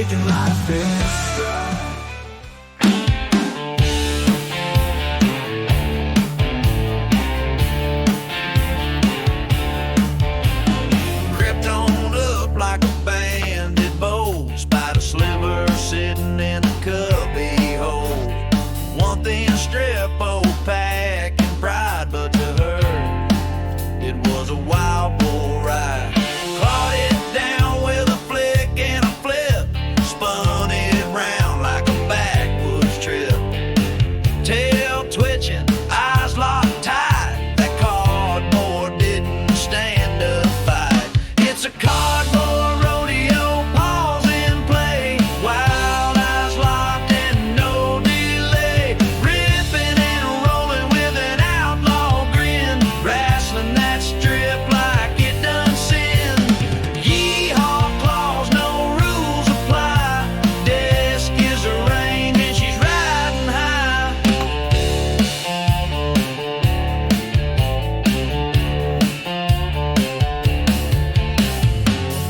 taking life in stride. Crept on up like a bandit bow, spied a sliver sitting in the cubby hole. One thin strip, old pack and pride, but to her it was a wild bull ride. Clawed it down with a flick and a flip, spun it round like a backwoods trip. Tail twitching, eyes locked tight, that cardboard didn't stand a fight. It's a cardboard rodeo, paws in play, wild eyes locked and no delay, ripping and rolling with an outlaw grin, wrestling that strip like it done sin. Yeehaw claws, no rules apply, desk is a range and she's riding high.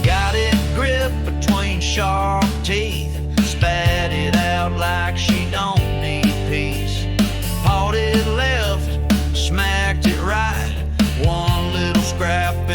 Got it gripped between sharp teeth, spat it out like she don't need peace. Pawed it left, smacked it right, one little scrappy